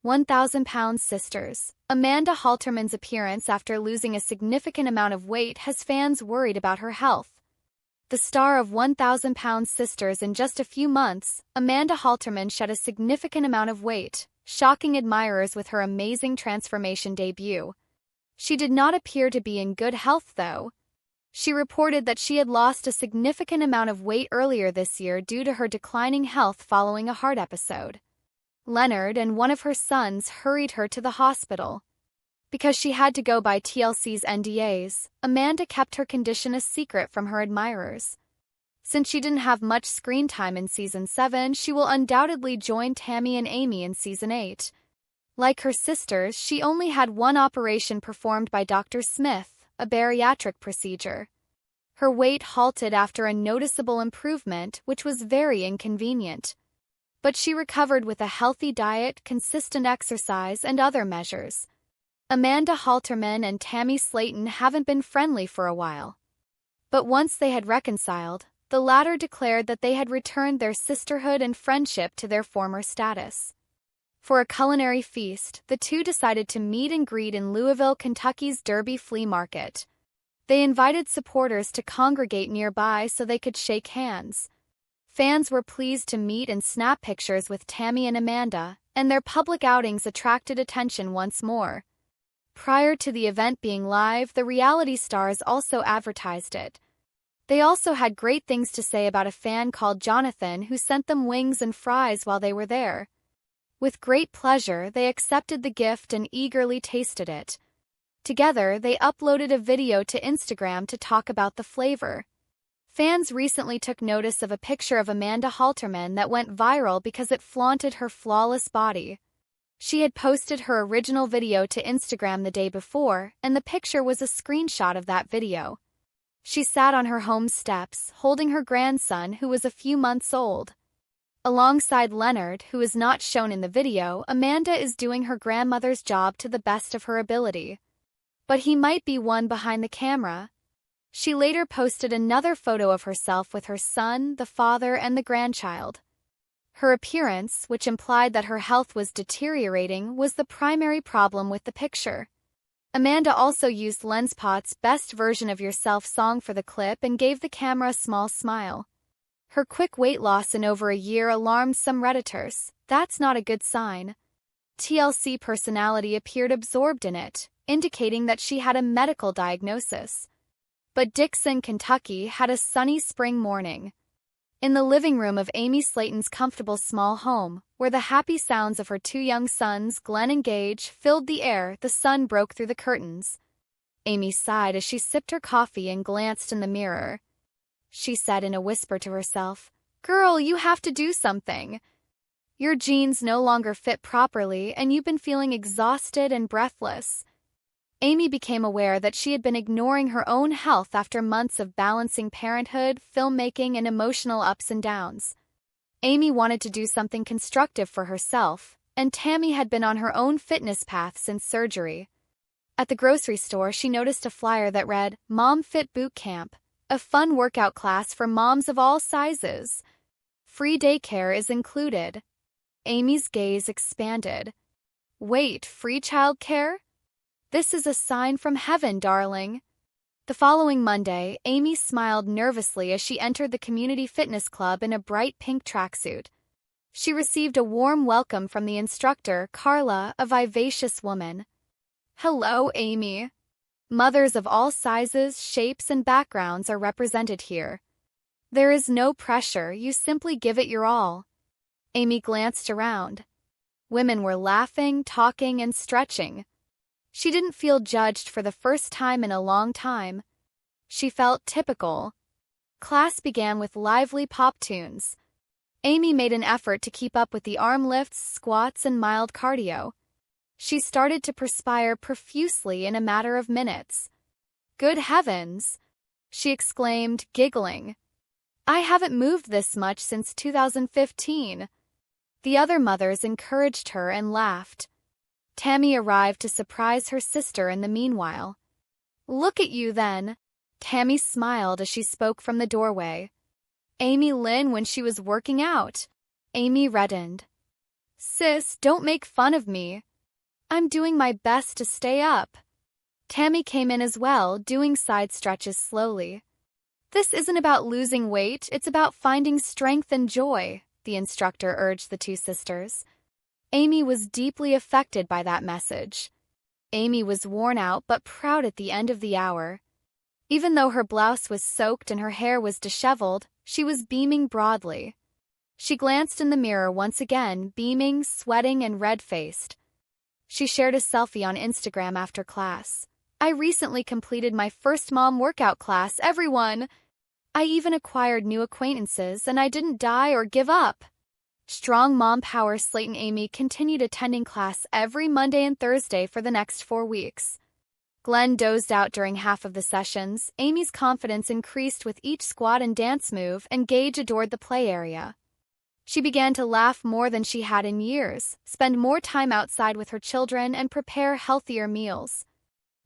1,000-pound sisters. Amanda Halterman's appearance after losing a significant amount of weight has fans worried about her health. The star of 1,000-pound sisters in just a few months, Amanda Halterman shed a significant amount of weight, shocking admirers with her amazing transformation debut. She did not appear to be in good health, though. She reported that she had lost a significant amount of weight earlier this year due to her declining health following a heart episode. Leonard and one of her sons hurried her to the hospital. Because she had to go by TLC's NDAs, Amanda kept her condition a secret from her admirers. Since she didn't have much screen time in Season 7, she will undoubtedly join Tammy and Amy in Season 8. Like her sisters, she only had one operation performed by Dr. Smith, a bariatric procedure. Her weight halted after a noticeable improvement, which was very inconvenient. But she recovered with a healthy diet, consistent exercise, and other measures. Amanda Halterman and Tammy Slaton haven't been friendly for a while. But once they had reconciled, the latter declared that they had returned their sisterhood and friendship to their former status. For a culinary feast, the two decided to meet and greet in Louisville, Kentucky's Derby Flea Market. They invited supporters to congregate nearby so they could shake hands. Fans were pleased to meet and snap pictures with Tammy and Amanda, and their public outings attracted attention once more. Prior to the event being live, the reality stars also advertised it. They also had great things to say about a fan called Jonathan who sent them wings and fries while they were there. With great pleasure, they accepted the gift and eagerly tasted it. Together, they uploaded a video to Instagram to talk about the flavor. Fans recently took notice of a picture of Amanda Halterman that went viral because it flaunted her flawless body. She had posted her original video to Instagram the day before, and the picture was a screenshot of that video. She sat on her home steps, holding her grandson who was a few months old. Alongside Leonard, who is not shown in the video, Amanda is doing her grandmother's job to the best of her ability. But he might be one behind the camera. She later posted another photo of herself with her son, the father, and the grandchild. Her appearance, which implied that her health was deteriorating, was the primary problem with the picture. Amanda also used Lenspot's Best Version of Yourself song for the clip and gave the camera a small smile. Her quick weight loss in over a year alarmed some Redditors. That's not a good sign. TLC personality appeared absorbed in it, indicating that she had a medical diagnosis. But Dixon, Kentucky had a sunny spring morning. In the living room of Amy Slaton's comfortable small home, where the happy sounds of her two young sons, Glenn and Gage, filled the air, the sun broke through the curtains. Amy sighed as she sipped her coffee and glanced in the mirror. She said in a whisper to herself, "Girl, you have to do something. Your jeans no longer fit properly and you've been feeling exhausted and breathless." Amy became aware that she had been ignoring her own health after months of balancing parenthood, filmmaking, and emotional ups and downs. Amy wanted to do something constructive for herself, and Tammy had been on her own fitness path since surgery. At the grocery store, she noticed a flyer that read, "Mom Fit Boot Camp, a fun workout class for moms of all sizes. Free daycare is included." Amy's gaze expanded. "Wait, free childcare? This is a sign from heaven, darling." The following Monday, Amy smiled nervously as she entered the community fitness club in a bright pink tracksuit. She received a warm welcome from the instructor, Carla, a vivacious woman. "Hello, Amy. Mothers of all sizes, shapes, and backgrounds are represented here. There is no pressure, you simply give it your all." Amy glanced around. Women were laughing, talking, and stretching. She didn't feel judged for the first time in a long time. She felt typical. Class began with lively pop tunes. Amy made an effort to keep up with the arm lifts, squats, and mild cardio. She started to perspire profusely in a matter of minutes. "Good heavens!" she exclaimed, giggling. "I haven't moved this much since 2015. The other mothers encouraged her and laughed. Tammy arrived to surprise her sister in the meanwhile. "Look at you then." Tammy smiled as she spoke from the doorway. "Amy Lynn when she was working out." Amy reddened. Sis, don't make fun of me. I'm doing my best to stay up. Tammy came in as well, doing side stretches slowly. This isn't about losing weight, it's about finding strength and joy, the instructor urged the two sisters. Amy was deeply affected by that message. Amy was worn out but proud at the end of the hour. Even though her blouse was soaked and her hair was disheveled, she was beaming broadly. She glanced in the mirror once again, beaming, sweating, and red-faced. She shared a selfie on Instagram after class. I recently completed my first mom workout class, everyone! I even acquired new acquaintances and I didn't die or give up. Strong mom power Slayton Amy continued attending class every Monday and Thursday for the next 4 weeks. Glenn dozed out during half of the sessions. Amy's confidence increased with each squat and dance move, and Gage adored the play area. She began to laugh more than she had in years, spend more time outside with her children, and prepare healthier meals.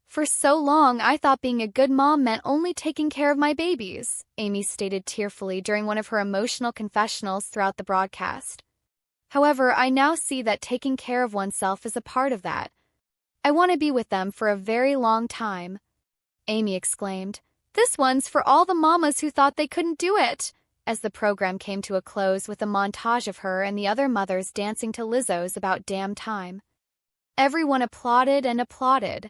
For so long, I thought being a good mom meant only taking care of my babies, Amy stated tearfully during one of her emotional confessionals throughout the broadcast. However, I now see that taking care of oneself is a part of that. I want to be with them for a very long time. Amy exclaimed, "This one's for all the mamas who thought they couldn't do it," as the program came to a close with a montage of her and the other mothers dancing to Lizzo's About Damn Time. Everyone applauded and applauded.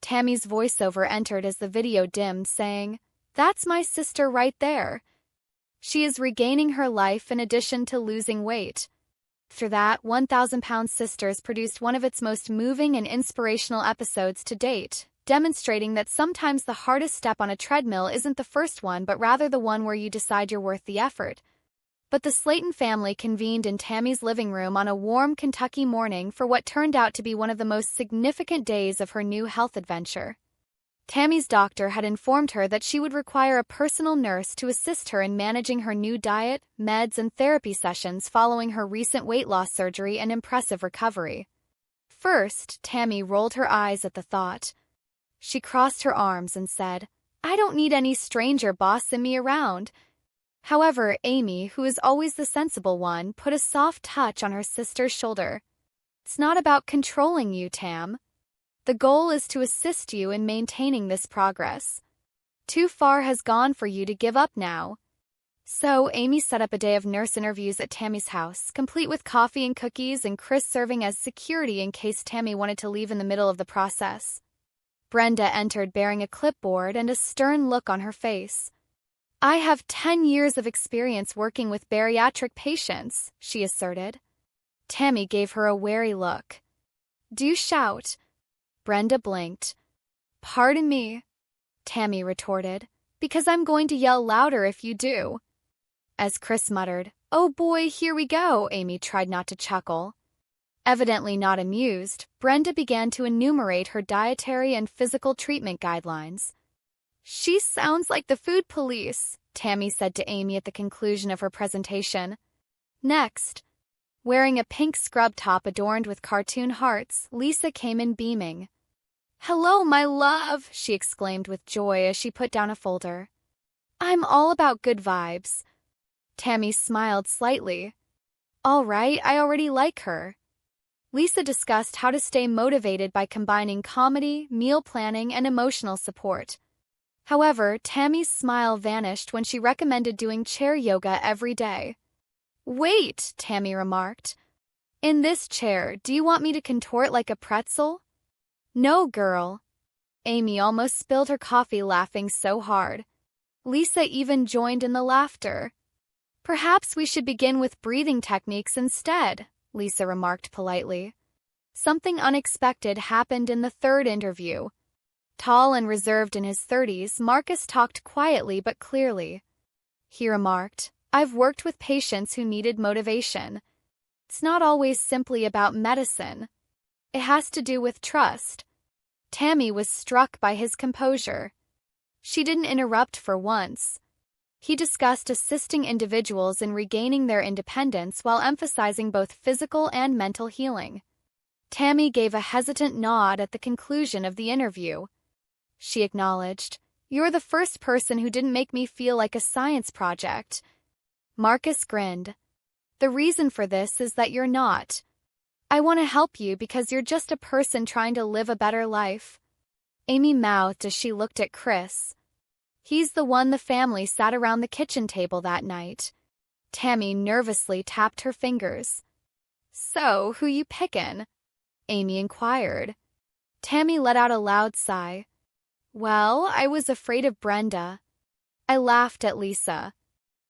Tammy's voiceover entered as the video dimmed, saying, "That's my sister right there. She is regaining her life in addition to losing weight." After that, 1,000-Pound Sisters produced one of its most moving and inspirational episodes to date, demonstrating that sometimes the hardest step on a treadmill isn't the first one but rather the one where you decide you're worth the effort. But the Slayton family convened in Tammy's living room on a warm Kentucky morning for what turned out to be one of the most significant days of her new health adventure. Tammy's doctor had informed her that she would require a personal nurse to assist her in managing her new diet, meds, and therapy sessions following her recent weight loss surgery and impressive recovery. First, Tammy rolled her eyes at the thought. She crossed her arms and said, "I don't need any stranger bossing me around." However, Amy, who is always the sensible one, put a soft touch on her sister's shoulder. "It's not about controlling you, Tam. The goal is to assist you in maintaining this progress. Too far has gone for you to give up now." So, Amy set up a day of nurse interviews at Tammy's house, complete with coffee and cookies and Chris serving as security in case Tammy wanted to leave in the middle of the process. Brenda entered bearing a clipboard and a stern look on her face. "I have 10 years of experience working with bariatric patients," she asserted. Tammy gave her a wary look. "Do shout." Brenda blinked. "Pardon me," Tammy retorted, "because I'm going to yell louder if you do." As Chris muttered, "Oh boy, here we go," Amy tried not to chuckle. Evidently not amused, Brenda began to enumerate her dietary and physical treatment guidelines. "She sounds like the food police," Tammy said to Amy at the conclusion of her presentation. Next, wearing a pink scrub top adorned with cartoon hearts, Lisa came in beaming. "Hello, my love," she exclaimed with joy as she put down a folder. "I'm all about good vibes." Tammy smiled slightly. "All right, I already like her." Lisa discussed how to stay motivated by combining comedy, meal planning, and emotional support. However, Tammy's smile vanished when she recommended doing chair yoga every day. "Wait," Tammy remarked. "In this chair, do you want me to contort like a pretzel?" "No, girl." Amy almost spilled her coffee laughing so hard. Lisa even joined in the laughter. "Perhaps we should begin with breathing techniques instead," Lisa remarked politely. Something unexpected happened in the third interview. Tall and reserved in his 30s, Marcus talked quietly but clearly. He remarked, "I've worked with patients who needed motivation. It's not always simply about medicine. It has to do with trust." Tammy was struck by his composure. She didn't interrupt for once. He discussed assisting individuals in regaining their independence while emphasizing both physical and mental healing. Tammy gave a hesitant nod at the conclusion of the interview. She acknowledged, "You're the first person who didn't make me feel like a science project." Marcus grinned. "The reason for this is that you're not. I want to help you because you're just a person trying to live a better life. Amy mouthed as she looked at Chris. He's the one the family sat around the kitchen table that night. Tammy nervously tapped her fingers. So, who you pickin'? Amy inquired. Tammy let out a loud sigh. Well, I was afraid of Brenda. I laughed at Lisa.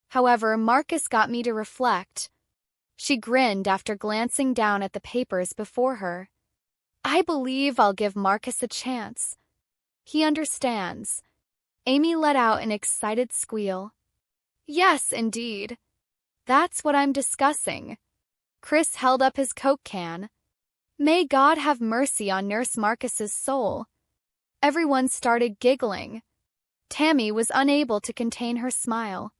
However, Marcus got me to reflect. She grinned after glancing down at the papers before her. I believe I'll give Marcus a chance. He understands. Amy let out an excited squeal. Yes, indeed. That's what I'm discussing. Chris held up his Coke can. May God have mercy on Nurse Marcus's soul. Everyone started giggling. Tammy was unable to contain her smile.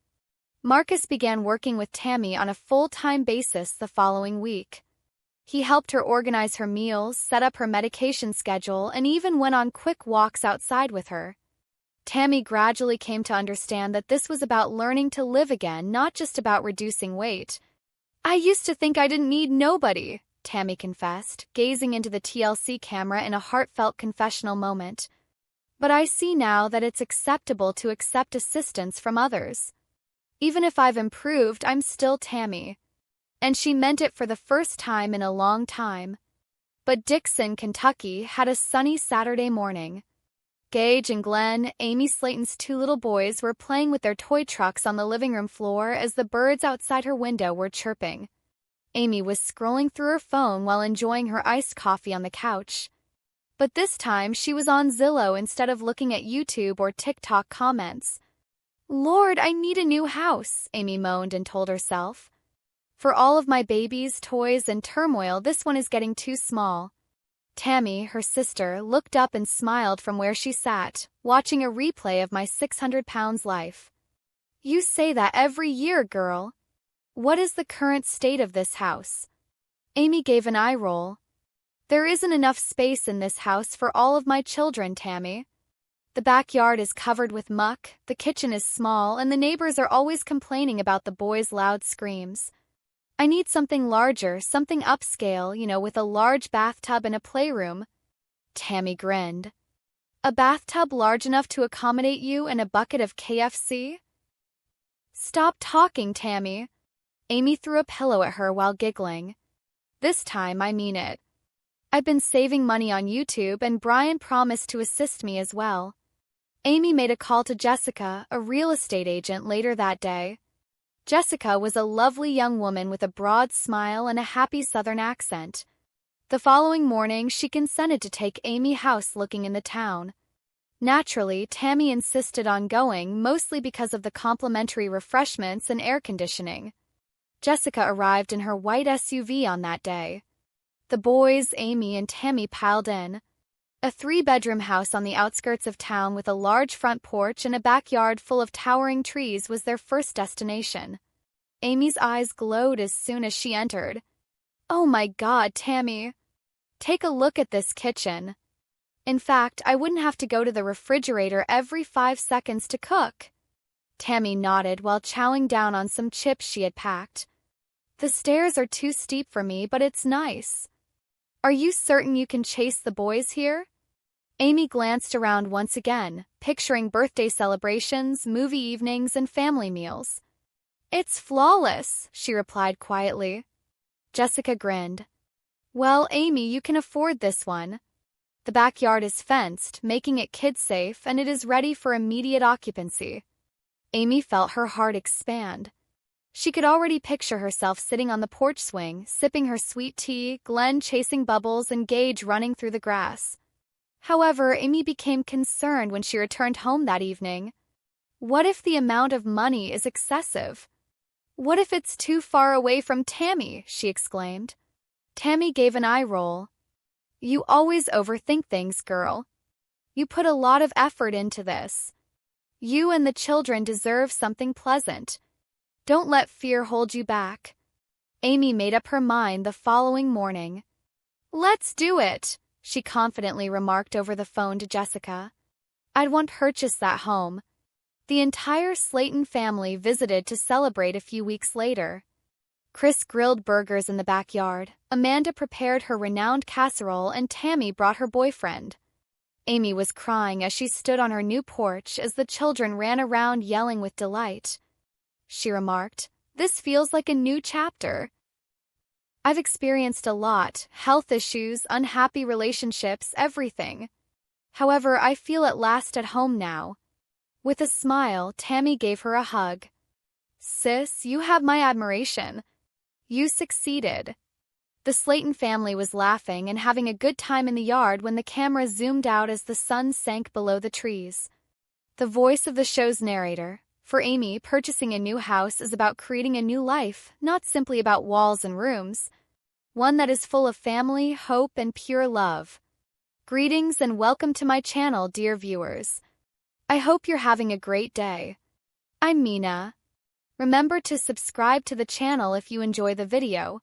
Marcus began working with Tammy on a full-time basis the following week. He helped her organize her meals, set up her medication schedule, and even went on quick walks outside with her. Tammy gradually came to understand that this was about learning to live again, not just about reducing weight. I used to think I didn't need nobody, Tammy confessed, gazing into the TLC camera in a heartfelt confessional moment. But I see now that it's acceptable to accept assistance from others. Even if I've improved, I'm still Tammy. And she meant it for the first time in a long time. But Dixon, Kentucky, had a sunny Saturday morning. Gage and Glenn, Amy Slayton's two little boys, were playing with their toy trucks on the living room floor as the birds outside her window were chirping. Amy was scrolling through her phone while enjoying her iced coffee on the couch. But this time she was on Zillow instead of looking at YouTube or TikTok comments. Lord, I need a new house, Amy moaned and told herself. For all of my babies, toys, and turmoil, this one is getting too small. Tammy, her sister, looked up and smiled from where she sat, watching a replay of My 600 Pounds Life. You say that every year, girl. What is the current state of this house? Amy gave an eye roll. There isn't enough space in this house for all of my children, Tammy. The backyard is covered with muck, the kitchen is small, and the neighbors are always complaining about the boys' loud screams. I need something larger, something upscale, with a large bathtub and a playroom. Tammy grinned. A bathtub large enough to accommodate you and a bucket of KFC? Stop talking, Tammy. Amy threw a pillow at her while giggling. This time, I mean it. I've been saving money on YouTube, and Brian promised to assist me as well. Amy made a call to Jessica, a real estate agent, later that day. Jessica was a lovely young woman with a broad smile and a happy Southern accent. The following morning, she consented to take Amy house looking in the town. Naturally, Tammy insisted on going, mostly because of the complimentary refreshments and air conditioning. Jessica arrived in her white SUV on that day. The boys, Amy, and Tammy piled in. A 3-bedroom house on the outskirts of town with a large front porch and a backyard full of towering trees was their first destination. Amy's eyes glowed as soon as she entered. Oh my God, Tammy! Take a look at this kitchen. In fact, I wouldn't have to go to the refrigerator every 5 seconds to cook. Tammy nodded while chowing down on some chips she had packed. The stairs are too steep for me, but it's nice. Are you certain you can chase the boys here? Amy glanced around once again, picturing birthday celebrations, movie evenings, and family meals. It's flawless, she replied quietly. Jessica grinned. Well, Amy, you can afford this one. The backyard is fenced, making it kid-safe, and it is ready for immediate occupancy. Amy felt her heart expand. She could already picture herself sitting on the porch swing, sipping her sweet tea, Glenn chasing bubbles, and Gage running through the grass. However, Amy became concerned when she returned home that evening. What if the amount of money is excessive? What if it's too far away from Tammy? She exclaimed. Tammy gave an eye roll. You always overthink things, girl. You put a lot of effort into this. You and the children deserve something pleasant. Don't let fear hold you back. Amy made up her mind the following morning. Let's do it, she confidently remarked over the phone to Jessica. I'd want to purchase that home. The entire Slayton family visited to celebrate a few weeks later. Chris grilled burgers in the backyard, Amanda prepared her renowned casserole and Tammy brought her boyfriend. Amy was crying as she stood on her new porch as the children ran around yelling with delight. She remarked, "This feels like a new chapter. I've experienced a lot, health issues, unhappy relationships, everything. However, I feel at last at home now." With a smile, Tammy gave her a hug. "Sis, you have my admiration. You succeeded." The Slayton family was laughing and having a good time in the yard when the camera zoomed out as the sun sank below the trees. The voice of the show's narrator, "For Amy, purchasing a new house is about creating a new life, not simply about walls and rooms. One that is full of family, hope, and pure love." Greetings and welcome to my channel, dear viewers. I hope you're having a great day. I'm Mina. Remember to subscribe to the channel if you enjoy the video.